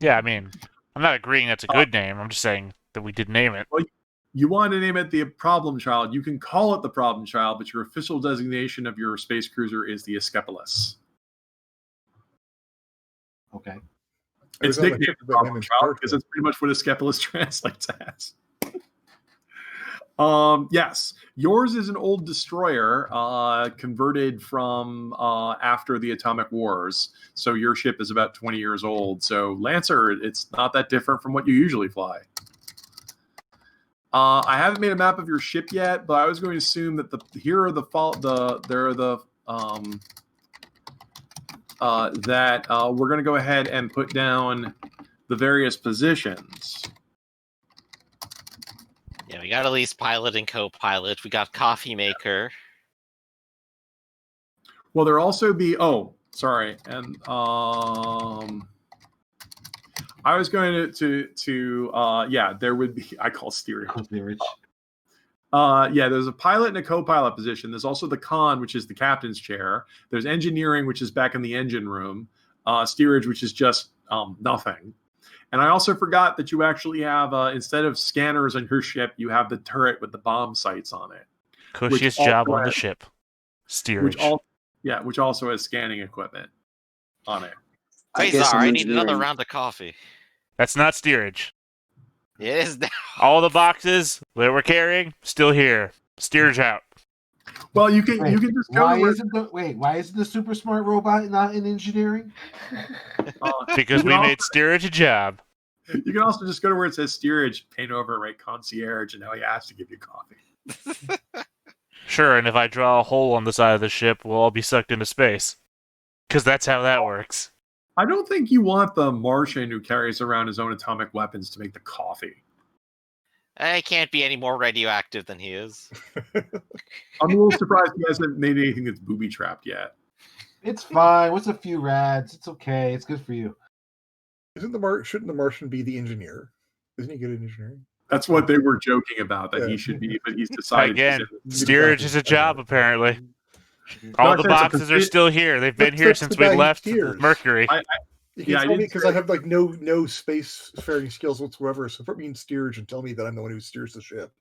Yeah, I mean, I'm not agreeing that's a good name. I'm just saying that we did name it. Well, you want to name it the Problem Child. You can call it the Problem Child, but your official designation of your space cruiser is the Escapolis. Okay. It's nicknamed the Problem Child because that's pretty much what Escapolis translates as. Yes, yours is an old destroyer converted from after the Atomic Wars. So your ship is about 20 years old. So Lancer, it's not that different from what you usually fly. I haven't made a map of your ship yet, but I was going to assume that we're going to go ahead and put down the various positions. Yeah, we got at least pilot and co-pilot. We got coffee maker. Well, there also be and I was going to there would be, I call steerage. There's a pilot and a co-pilot position. There's also the con, which is the captain's chair. There's engineering, which is back in the engine room. Steerage, which is just nothing. And I also forgot that you actually have, instead of scanners on your ship, you have the turret with the bomb sights on it. Cushiest job on the ship. Steerage. Which also has scanning equipment on it. I need another round of coffee. That's not steerage. It is now. All the boxes that we're carrying, still here. Steerage out. Well, you can just go. Why isn't the super smart robot not in engineering? Because we made steerage a job. You can also just go to where it says steerage, paint over, write concierge, and now he has to give you coffee. Sure, and if I draw a hole on the side of the ship, we'll all be sucked into space. Because that's how that works. I don't think you want the Martian who carries around his own atomic weapons to make the coffee. I can't be any more radioactive than he is. I'm a little surprised he hasn't made anything that's booby trapped yet. It's fine. What's a few rads? It's okay. It's good for you. Shouldn't the Martian be the engineer? Isn't he good at engineering? That's what they were joking about, that he should be, but he's decided. Again, steerage is a job, apparently. All the Doctor, boxes are still here. They've been here since we left Mercury. You can tell me because I have like no space faring skills whatsoever. So put me in steerage and tell me that I'm the one who steers the ship.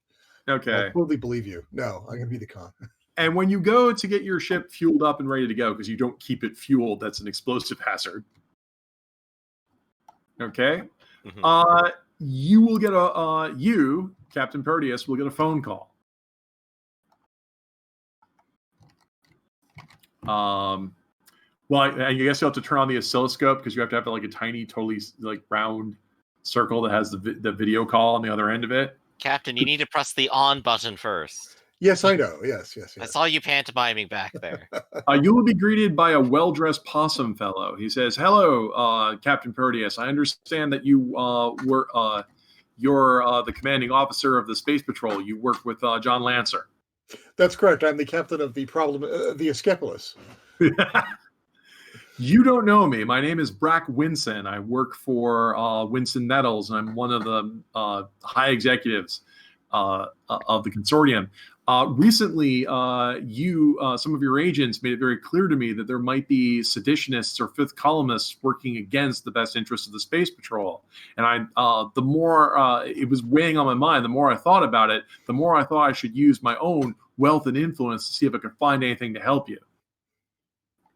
Okay. I totally believe you. No, I'm gonna be the con. And when you go to get your ship fueled up and ready to go, because you don't keep it fueled, that's an explosive hazard. Okay. Mhm. You will get you, Captain Proteus, will get a phone call. Well, I guess you'll have to turn on the oscilloscope because you have to have like a tiny, totally like round circle that has the video call on the other end of it. Captain, you need to press the on button first. Yes, I know. Yes. I saw you pantomiming back there. You will be greeted by a well-dressed possum fellow. He says, "Hello, Captain Proteus. I understand that you you're the commanding officer of the Space Patrol. You work with John Lancer." That's correct. I'm the captain of the the Escapolis. You don't know me. My name is Brack Winson. I work for Winson Metals, and I'm one of the high executives of the consortium. Recently, some of your agents made it very clear to me that there might be seditionists or fifth columnists working against the best interests of the Space Patrol. And the more it was weighing on my mind, the more I thought about it, the more I thought I should use my own wealth and influence to see if I could find anything to help you.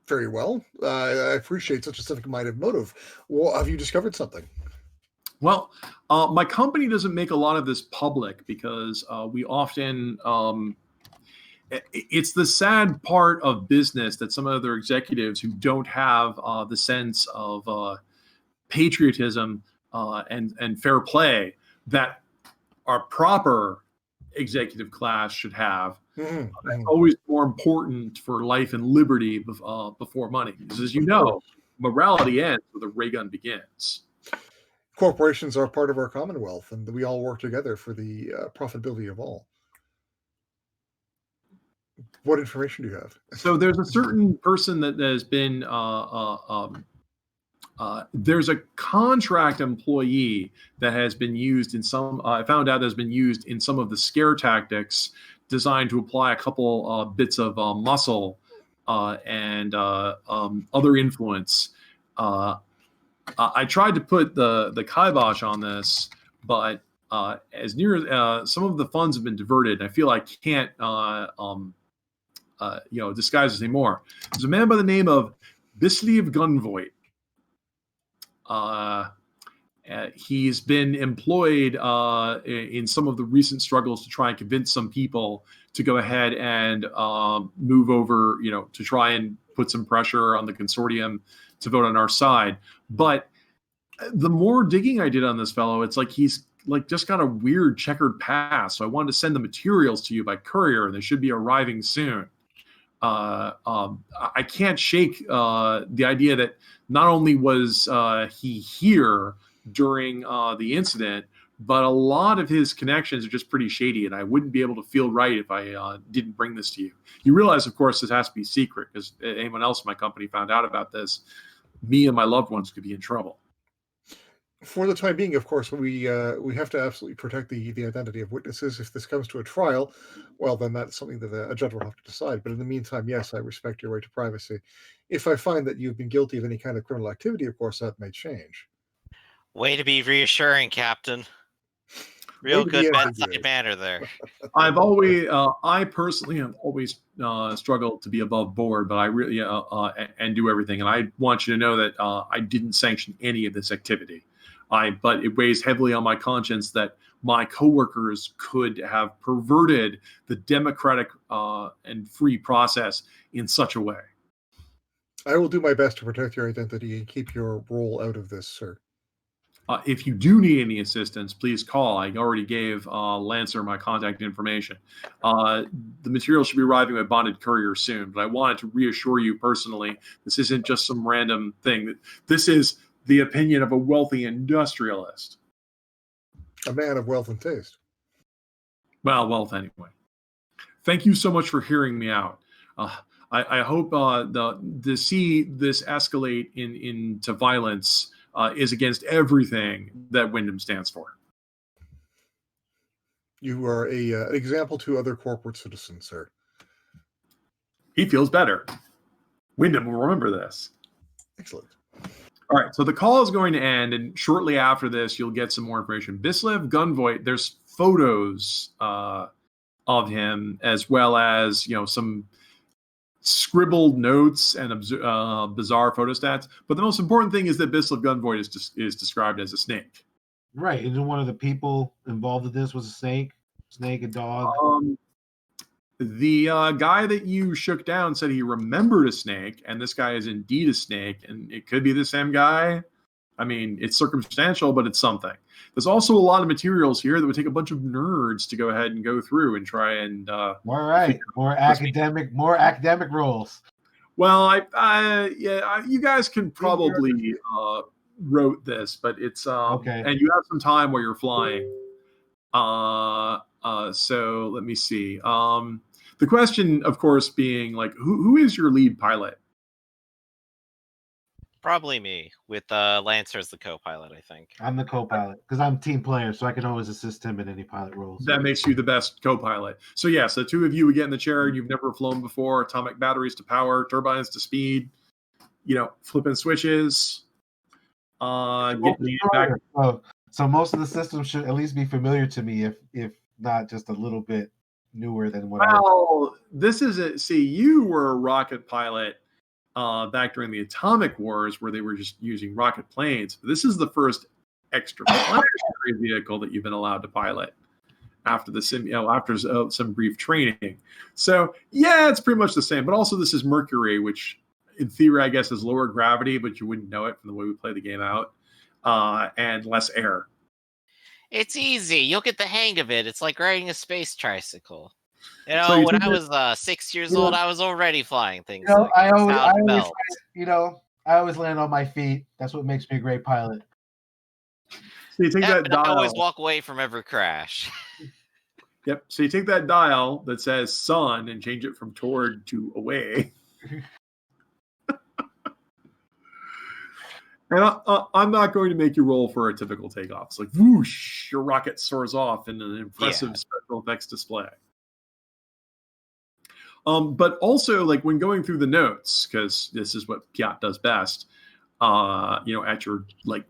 Very well. I appreciate such a civic-minded motive. Well, have you discovered something? Well, my company doesn't make a lot of this public because we often it's the sad part of business that some other executives who don't have the sense of patriotism and fair play that our proper executive class should have. It's always more important for life and liberty before money. Because as you know, morality ends where the ray gun begins. Corporations are part of our commonwealth, and we all work together for the profitability of all. What information do you have? So there's a certain person that has been there's a contract employee that has been used in some. I found out has been used in some of the scare tactics designed to apply a couple bits of muscle and other influence. I tried to put the kibosh on this, but as near as some of the funds have been diverted, I feel I can't disguise this anymore. There's a man by the name of Bislev Gunvoit. He's been employed in some of the recent struggles to try and convince some people to go ahead and move over, to try and put some pressure on the consortium to vote on our side. But the more digging I did on this fellow, it's like he's like just got a weird checkered past. So I wanted to send the materials to you by courier. They should be arriving soon. I can't shake the idea that not only was he here during the incident, but a lot of his connections are just pretty shady, and I wouldn't be able to feel right if I didn't bring this to you. You realize, of course, this has to be secret, because anyone else in my company found out about this, me and my loved ones could be in trouble. For the time being, of course, we have to absolutely protect the identity of witnesses. If this comes to a trial, well, then that's something that a judge will have to decide. But in the meantime, yes, I respect your right to privacy. If I find that you've been guilty of any kind of criminal activity, of course, that may change. Way to be reassuring, Captain. Real good bedside manner there. I personally have always struggled to be above board, but I really and do everything. And I want you to know that I didn't sanction any of this activity. But it weighs heavily on my conscience that my coworkers could have perverted the democratic and free process in such a way. I will do my best to protect your identity and keep your role out of this, sir. If you do need any assistance, please call. I already gave Lancer my contact information. The material should be arriving by bonded courier soon, but I wanted to reassure you personally, this isn't just some random thing. This is the opinion of a wealthy industrialist. A man of wealth and taste. Well, wealth anyway. Thank you so much for hearing me out. I hope to see this escalate into violence is against everything that Wyndham stands for. You are an example to other corporate citizens, sir. He feels better. Wyndham will remember this. Excellent. All right, so the call is going to end, and shortly after this, you'll get some more information. Bislev Gunvoit, there's photos of him, as well as some scribbled notes and bizarre photostats. But the most important thing is that Bislev Gunvoit is described as a snake. Right, and one of the people involved in this was a snake, and dog. The guy that you shook down said he remembered a snake, and this guy is indeed a snake, and it could be the same guy. I mean, it's circumstantial, but it's something. There's also a lot of materials here that would take a bunch of nerds to go ahead and go through and try and. More academic roles. Well, you guys can probably wrote this, but it's okay. And you have some time while you're flying. So let me see. The question, of course, being like, who is your lead pilot? Probably me, with Lancer as the co-pilot, I think. I'm the co-pilot, because I'm team player, so I can always assist him in any pilot roles. That makes you the best co-pilot. So yes, the two of you would get in the chair, and you've never flown before. Atomic batteries to power, turbines to speed, flipping switches. Getting back. So most of the systems should at least be familiar to me, if not just a little bit newer than what this is it. See, you were a rocket pilot back during the Atomic Wars, where they were just using rocket planes. This is the first extraplanetary vehicle that you've been allowed to pilot after some brief training. So yeah, it's pretty much the same. But also, this is Mercury, which in theory, I guess, is lower gravity, but you wouldn't know it from the way we play the game out, and less air. It's easy. You'll get the hang of it. It's like riding a space tricycle. So when I was 6 years old, I was already flying things. I always land on my feet. That's what makes me a great pilot. So you take that dial. I always walk away from every crash. Yep. So you take that dial that says sun and change it from toward to away. And I'm not going to make you roll for a typical takeoff. It's like, whoosh, your rocket soars off in an impressive special effects display. But also, like, when going through the notes, because this is what Piat does best, at your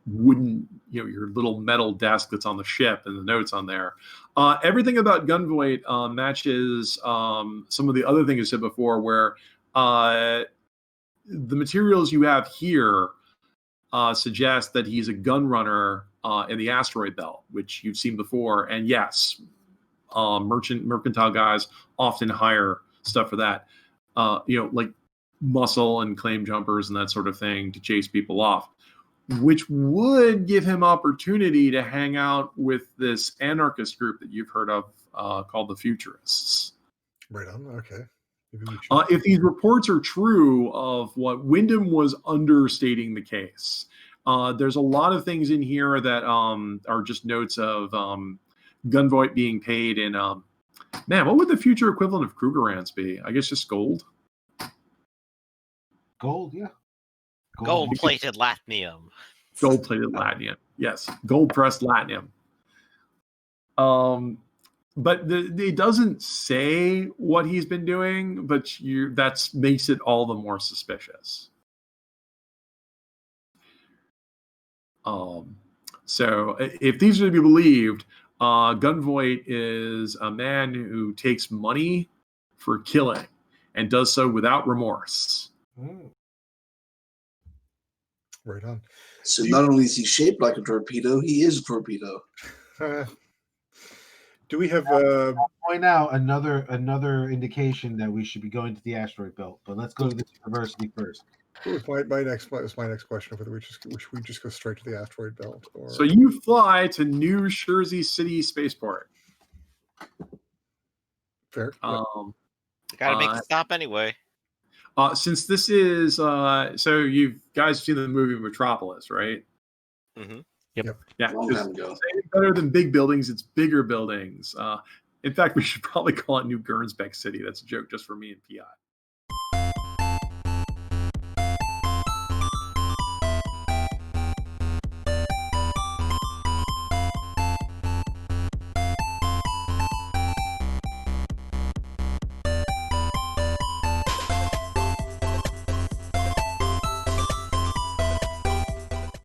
wooden, your little metal desk that's on the ship and the notes on there, everything about Gunvoit matches some of the other things I said before, where the materials you have here suggest that he's a gun runner in the asteroid belt, which you've seen before. And yes, mercantile guys often hire stuff for that, like muscle and claim jumpers and that sort of thing to chase people off, which would give him opportunity to hang out with this anarchist group that you've heard of called the Futurists. Right on. Okay. If these reports are true of what Wyndham was understating the case, there's a lot of things in here that are just notes of Gunvoit being paid in what would the future equivalent of Krugerrands be? I guess just gold. Gold, yeah. Gold-plated latinium. Gold-plated latinium. Yes, gold-pressed latinium. But it doesn't say what he's been doing, but that makes it all the more suspicious. So if these are to be believed, Gunvoit is a man who takes money for killing and does so without remorse. Right on. So not only is he shaped like a torpedo, he is a torpedo. Do we have point out another indication that we should be going to the asteroid belt? But let's go to the university first. My next question. Whether we should just go straight to the asteroid belt, or So you fly to New Jersey City Spaceport. fair. Um, Gotta make Uh, the stop anyway. since this is so you guys seen the movie Metropolis, right? Mm-hmm. Yeah, Long time ago. it's better than big buildings. It's bigger buildings. In fact, we should probably call it New Gernsback City. That's a joke just for me and PI.